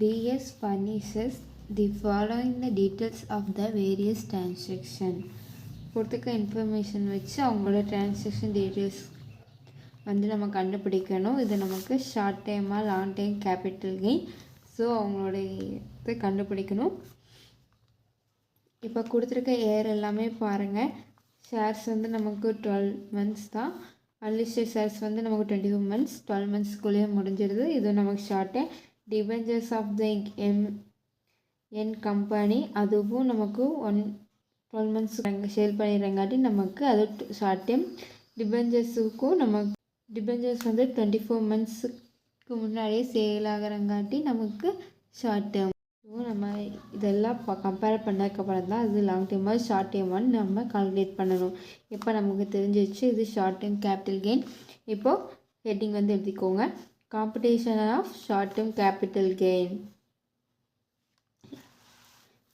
DS furnishes the following the details of the various transaction. கொடுத்துக்க information வச்சு அவங்களோட transaction details வந்து நம்ம கண்டுபிடிக்கணும். இது நமக்கு ஷார்ட் டைமாக long time capital gain. So அவங்களோட இதை கண்டுபிடிக்கணும். இப்போ கொடுத்துருக்க ஏர் எல்லாமே பாருங்கள். ஷேர்ஸ் வந்து நமக்கு 12 months தான். அன்லிஸ்டட் ஷேர்ஸ் வந்து நமக்கு 24 months, 12 monthsக்குள்ளேயே முடிஞ்சிடுது. இது நமக்கு short time. Debentures of the N company, அதுவும் நமக்கு 12 months சேல் பண்ணிடுறங்காட்டி நமக்கு அது ஷார்ட் டைம். டிபெஞ்சர்ஸுக்கும் டிபெஞ்சர்ஸ் வந்து 24 monthsக்கு முன்னாடியே சேல் ஆகிறங்காட்டி நமக்கு ஷார்ட் டைம். ஸோ நம்ம இதெல்லாம் கம்பேர் பண்ணதுக்கப்புறம் தான் இது லாங் டைமாக ஷார்ட் டைமான்னு நம்ம கால்குலேட் பண்ணணும். இப்போ நமக்கு தெரிஞ்சிச்சு இது ஷார்ட் டைம் கேபிட்டல் கெயின். இப்போது ஹெட்டிங் வந்து எழுதிக்கோங்க, competition of short time capital gain.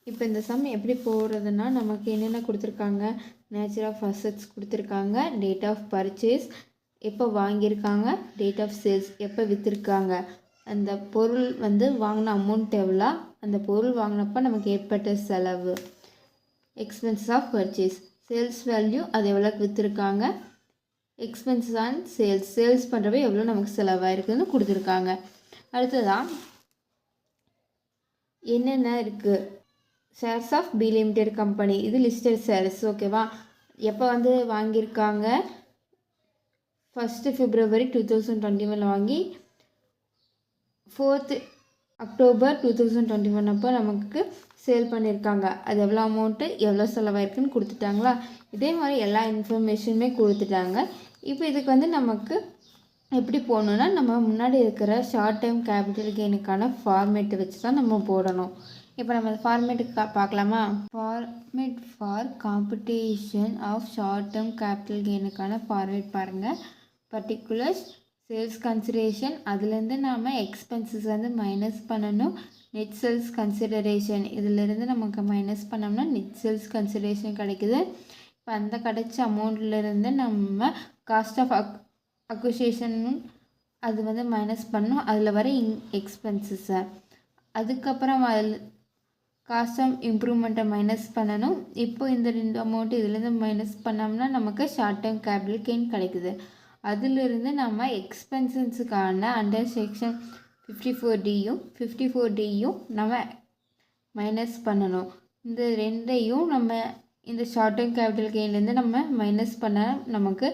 இப்போ இந்த சம் எப்படி போடுறதுன்னா நமக்கு என்னென்ன கொடுத்துருக்காங்க, நேச்சர் ஆஃப் அசட்ஸ் கொடுத்துருக்காங்க, டேட் ஆஃப் பர்ச்சேஸ் எப்போ வாங்கியிருக்காங்க, டேட் ஆஃப் சேல்ஸ் எப்போ விற்றுருக்காங்க, அந்த பொருள் வந்து வாங்கின அமௌண்ட் எவ்வளோ, அந்த பொருள் வாங்கினப்போ நமக்கு ஏற்பட்ட செலவு, expense of purchase, sales value அது எவ்வளோக்கு விற்றுருக்காங்க, எக்ஸ்பென்ஸ் ஆன் சேல்ஸ் பண்ணுறப்ப எவ்வளோ நமக்கு செலவாயிருக்குன்னு கொடுத்துருக்காங்க. அடுத்ததான் என்னென்ன இருக்குது, shares of B limited company, இது லிஸ்டட் ஷேர்ஸ். ஓகேவா, எப்போ வந்து வாங்கியிருக்காங்க, 1st February 2021 வாங்கி 4th October 2021 அப்போ நமக்கு சேல் பண்ணியிருக்காங்க. அது எவ்வளோ அமௌண்ட்டு எவ்வளோ செலவாயிருக்குன்னு கொடுத்துட்டாங்களா. இதே மாதிரி எல்லா இன்ஃபர்மேஷனுமே கொடுத்துட்டாங்க. இப்போ இதுக்கு வந்து நமக்கு எப்படி போடணுன்னா நம்ம முன்னாடி இருக்கிற ஷார்ட் டைம் கேபிட்டல் கெயினுக்கான ஃபார்மேட்டை வச்சு தான் நம்ம போடணும். இப்போ நம்ம ஃபார்மேட்டுக்கு பார்க்கலாமா. Format for computation of short term capital கெயினுக்கான ஃபார்மேட் பாருங்கள். பர்டிகுலர்ஸ், சேல்ஸ் கன்சிடரேஷன், அதுலேருந்து நாம் எக்ஸ்பென்சஸ் வந்து மைனஸ் பண்ணணும். நெட் சேல்ஸ் கன்சிடரேஷன், இதிலேருந்து நமக்கு மைனஸ் பண்ணோம்னா நெட் சேல்ஸ் கன்சிடரேஷன் கிடைக்குது. இப்போ அந்த கிடைச்ச அமௌண்ட்லேருந்து நம்ம காஸ்ட் ஆஃப் அக்விசிஷன் அது வந்து மைனஸ் பண்ணணும். அதில் வர எக்ஸ்பென்சஸை, அதுக்கப்புறம் அதில் காஸ்ட் ஆஃப் இம்ப்ரூவ்மெண்ட்டை மைனஸ் பண்ணணும். இப்போ இந்த 2 அமௌண்ட்டு இதுலேருந்து மைனஸ் பண்ணோம்னா நமக்கு ஷார்ட் டைம் கேபிட்டல் கெயின் கிடைக்குது. அதிலிருந்து நம்ம எக்ஸ்பென்சஸுக்கான அண்டர் செக்ஷன் 54Dயும் நம்ம மைனஸ் பண்ணணும். இந்த ரெண்டையும் நம்ம இந்த ஷார்ட் டைம் கேபிட்டல் கெயின்லேருந்து நம்ம மைனஸ் பண்ண நமக்கு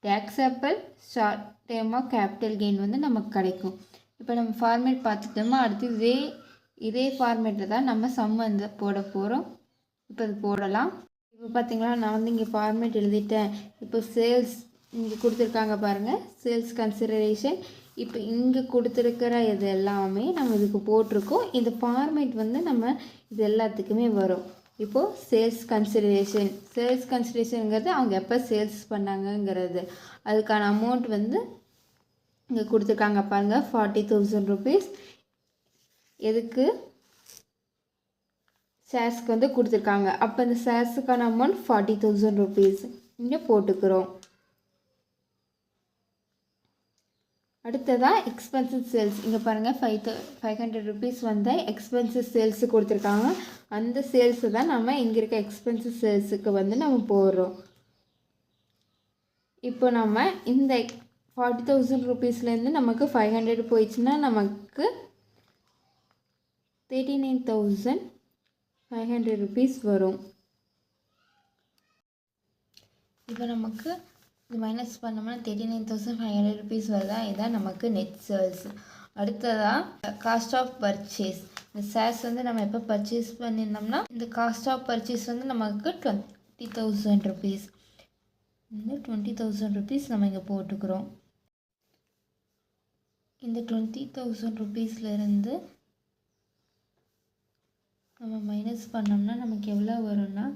டேக்ஸபிள் ஷார்ட் டைமாக கேபிட்டல் கெயின் வந்து நமக்கு கிடைக்கும். இப்போ நம்ம ஃபார்மேட் பார்த்துட்டோமா, அடுத்து இதே ஃபார்மேட்டில் தான் நம்ம சம் வந்து போட போகிறோம். இப்போ இது போடலாம். இப்போ பார்த்தீங்களா, நான் வந்து இங்கே ஃபார்மேட் எழுதிட்டேன். இப்போ சேல்ஸ் இங்கே கொடுத்துருக்காங்க பாருங்கள், சேல்ஸ் கன்சிடரேஷன். இப்போ இங்கே கொடுத்துருக்கிற இது எல்லாமே நம்ம இதுக்கு போட்டிருக்கோம். இந்த ஃபார்மேட் வந்து நம்ம இது எல்லாத்துக்குமே வரும். இப்போது சேல்ஸ் கன்சிடரேஷனுங்கிறது அவங்க எப்போ சேல்ஸ் பண்ணாங்கங்கிறது, அதுக்கான அமௌண்ட் வந்து இங்கே கொடுத்துருக்காங்க பாருங்கள், 40,000 rupees. எதுக்கு, ஷேர்ஸ்க்கு வந்து கொடுத்துருக்காங்க. அப்போ இந்த ஷேர்ஸுக்கான அமௌண்ட் 40,000 rupees இங்கே போட்டுக்கிறோம். அடுத்ததாக எக்ஸ்பென்சஸ் சேல்ஸ், இங்கே பாருங்கள் 500 rupees வந்து எக்ஸ்பென்சஸ் சேல்ஸு கொடுத்துருக்காங்க. அந்த சேல்ஸு தான் நம்ம இங்கே இருக்க எக்ஸ்பென்சஸ் சேல்ஸுக்கு வந்து நம்ம போடுறோம். இப்போ நம்ம இந்த 40,000 rupeesலேருந்து நமக்கு 500 போயிடுச்சுன்னா நமக்கு 39,500 rupees வரும். இப்போ நமக்கு இது மைனஸ் பண்ணோம்னா 39,500 rupees வருதா. இதுதான் நமக்கு நெட் சேல்ஸ். அடுத்ததாக காஸ்ட் ஆஃப் பர்ச்சேஸ், இந்த ஷேர்ஸ் வந்து நம்ம எப்போ பர்ச்சேஸ் பண்ணியிருந்தோம்னா இந்த காஸ்ட் ஆஃப் பர்ச்சேஸ் வந்து நமக்கு 20,000 rupees. இந்த 20,000 rupees நம்ம இங்கே போட்டுக்கிறோம். இந்த 20,000 rupeesலேருந்து நம்ம மைனஸ் பண்ணோம்னா நமக்கு எவ்வளோ வரும்னா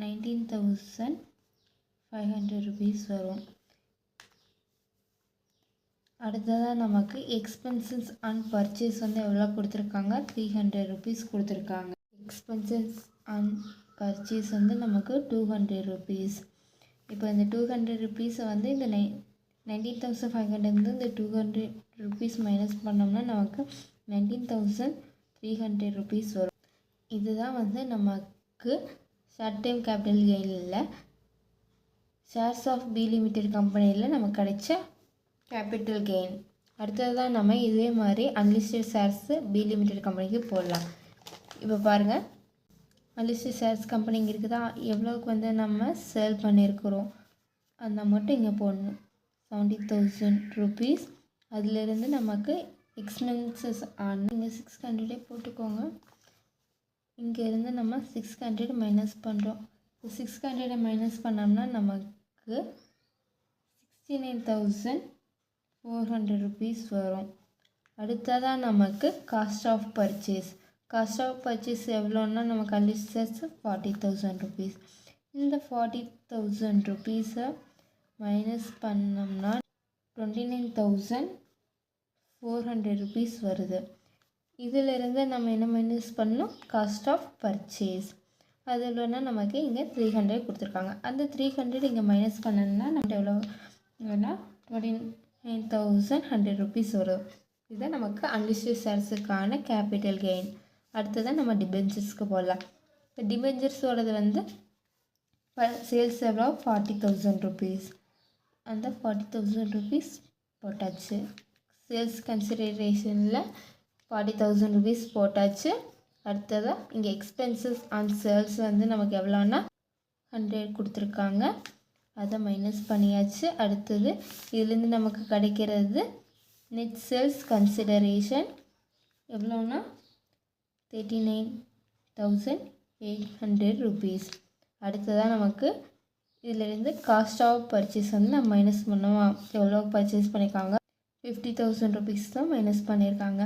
19,500 rupees வரும். அடுத்ததாக நமக்கு எக்ஸ்பென்சஸ் ஆன் பர்ச்சேஸ் வந்து எவ்வளோ கொடுத்துருக்காங்க, 300 rupees கொடுத்துருக்காங்க. எக்ஸ்பென்சஸ் ஆன் பர்ச்சேஸ் வந்து நமக்கு 200 rupees. இப்போ இந்த 200 rupees வந்து இந்த 19,500 இந்த 200 rupees மைனஸ் பண்ணோம்னா நமக்கு 19,300 rupees வரும். இதுதான் வந்து நமக்கு ஷார்ட் டைம் கேபிட்டல் கெயினில் ஷேர்ஸ் ஆஃப் பி லிமிடெட் கம்பெனியில் நமக்கு கிடைச்ச கேபிட்டல் கெயின். அடுத்தது தான் நம்ம இதே மாதிரி அன்லிஸ்டட் ஷேர்ஸு பி லிமிடெட் கம்பெனிக்கு போடலாம். இப்போ பாருங்கள், அன்லிஸ்டட் ஷேர்ஸ் கம்பெனிங்க இருக்குதா, எவ்வளோக்கு வந்து நம்ம சேல் பண்ணியிருக்கிறோம் அந்த மட்டும் இங்கே போடணும். 70,000 rupees. அதிலிருந்து நமக்கு எக்ஸ்பென்சஸ் நீங்கள் 600 போட்டுக்கோங்க. இங்கேருந்து நம்ம 600 மைனஸ் பண்ணுறோம். 600 மைனஸ் பண்ணோம்னா நமக்கு 69,400 rupees வரும். அடுத்ததாக நமக்கு cost of purchase. Cost of purchase எவ்வளோன்னா நமக்கு அன்லிஸ்டட் 40,000 rupees. இந்த 40,000 rupees-ஐ மைனஸ் பண்ணோம்னா 29,400 rupees வருது. இதிலிருந்து நம்ம என்ன மைனஸ் பண்ணணும், காஸ்ட் ஆஃப் பர்ச்சேஸ். அதில் வேணால் நமக்கு இங்கே 300 கொடுத்துருக்காங்க. அந்த 300 இங்கே மைனஸ் பண்ணணும்னா நம்ம எவ்வளோ வேணால் 29,100 rupees வரும். இதுதான் நமக்கு அன்லிஸ்டட் ஷேர்ஸுக்கான கேபிட்டல் கெயின். அடுத்ததான் நம்ம டிபெஞ்சர்ஸ்க்கு போடலாம். இப்போ டிபெஞ்சர்ஸோடது வந்து சேல்ஸ் எவ்வளோ 40,000 rupees. அந்த 40,000 rupees போட்டாச்சு. சேல்ஸ் கன்சிடரேஷனில் 40,000 rupees போட்டாச்சு. அடுத்ததாக இங்கே எக்ஸ்பென்சஸ் ஆன் சேல்ஸ் வந்து நமக்கு எவ்வளோன்னா 100 கொடுத்துருக்காங்க. அதை மைனஸ் பண்ணியாச்சு. அடுத்தது இதுலேருந்து நமக்கு கிடைக்கிறது நெட் சேல்ஸ் கன்சிடரேஷன் எவ்வளோன்னா 39,800 rupees. அடுத்ததாக நமக்கு இதிலேருந்து காஸ்ட் ஆஃப் பர்ச்சேஸ் வந்து நம்ம மைனஸ் பண்ணுவோம். எவ்வளோ பர்ச்சேஸ் பண்ணியிருக்காங்க, 50,000 rupees தான் மைனஸ் பண்ணியிருக்காங்க.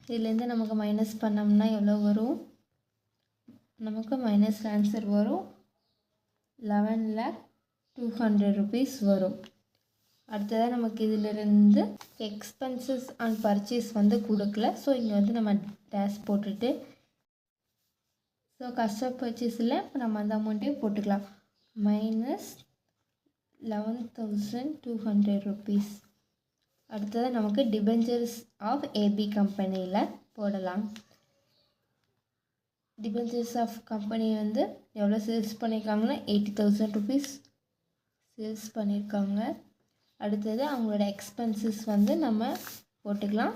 இதுலேருந்து நமக்கு மைனஸ் பண்ணோம்னா எவ்வளோ வரும், நமக்கு மைனஸ் ஆன்சர் வரும் 11,200 rupees வரும். அடுத்ததாக நமக்கு இதிலிருந்து எக்ஸ்பென்சஸ் அண்ட் பர்ச்சேஸ் வந்து கொடுக்கல. ஸோ இங்கே வந்து நம்ம டேஷ் போட்டுட்டு ஸோ காஸ்ட் ஆஃப் பர்ச்சேஸில் நம்ம அந்த அமௌண்ட்டே போட்டுக்கலாம். Minus 11,200 rupees. அடுத்தது நமக்கு டிபெஞ்சர்ஸ் ஆஃப் ஏபி கம்பெனியில் போடலாம். டிபெஞ்சர்ஸ் ஆஃப் கம்பெனி வந்து எவ்வளோ சேல்ஸ் பண்ணியிருக்காங்கன்னா 80,000 rupees சேல்ஸ் பண்ணியிருக்காங்க. அடுத்தது அவங்களோட எக்ஸ்பென்சஸ் வந்து நம்ம போட்டுக்கலாம்.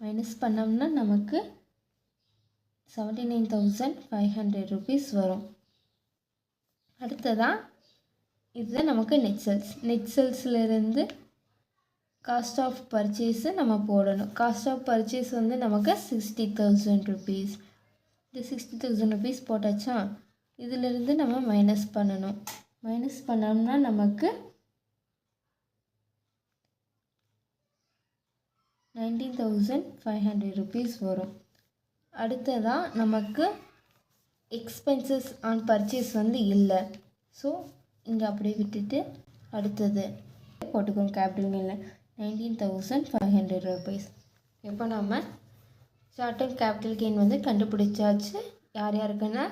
மைனஸ் பண்ணோம்னா நமக்கு 79,500 rupees வரும். அடுத்ததாக இதுதான் நமக்கு நெட் சேல்ஸ். நெட் சேல்ஸ்லேருந்து காஸ்ட் ஆஃப் பர்ச்சேஸு நம்ம போடணும். காஸ்ட் ஆஃப் பர்ச்சேஸ் வந்து நமக்கு 60,000 rupees. இந்த 60,000 rupees போட்டாச்சா, இதிலிருந்து நம்ம மைனஸ் பண்ணணும். மைனஸ் பண்ணோம்னா நமக்கு 19,500 rupees வரும். அடுத்ததாக நமக்கு எக்ஸ்பென்சஸ் ஆன் பர்ச்சேஸ் வந்து இல்லை. ஸோ இங்கே அப்படியே விட்டுட்டு அடுத்தது போட்டுக்கோங்க. கேபிட்டல் கெயினில் 19,500 rupees. இப்போ நம்ம ஷார்ட் டைம் கேபிட்டல் கெயின் வந்து கண்டுபிடிச்சாச்சு. யார் யாருக்குன்னா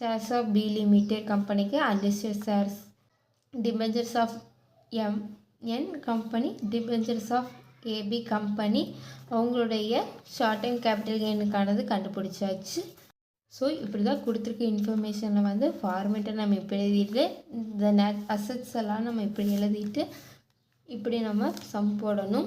ஷேர்ஸ் ஆஃப் பி லிமிடெட் கம்பெனிக்கு unlisted shares, debentures of MN company, debentures of AB company, அவங்களுடைய ஷார்ட் டைம் கேபிட்டல் கெயினுக்கானது கண்டுபிடிச்சாச்சு. ஸோ இப்படி தான் கொடுத்துருக்க இன்ஃபர்மேஷனில் வந்து ஃபார்மேட்டை நம்ம இப்படி எழுதிட்டு இந்த அசட்ஸ் எல்லாம் நம்ம இப்படி எழுதிட்டு இப்படி நம்ம சம் போடணும்.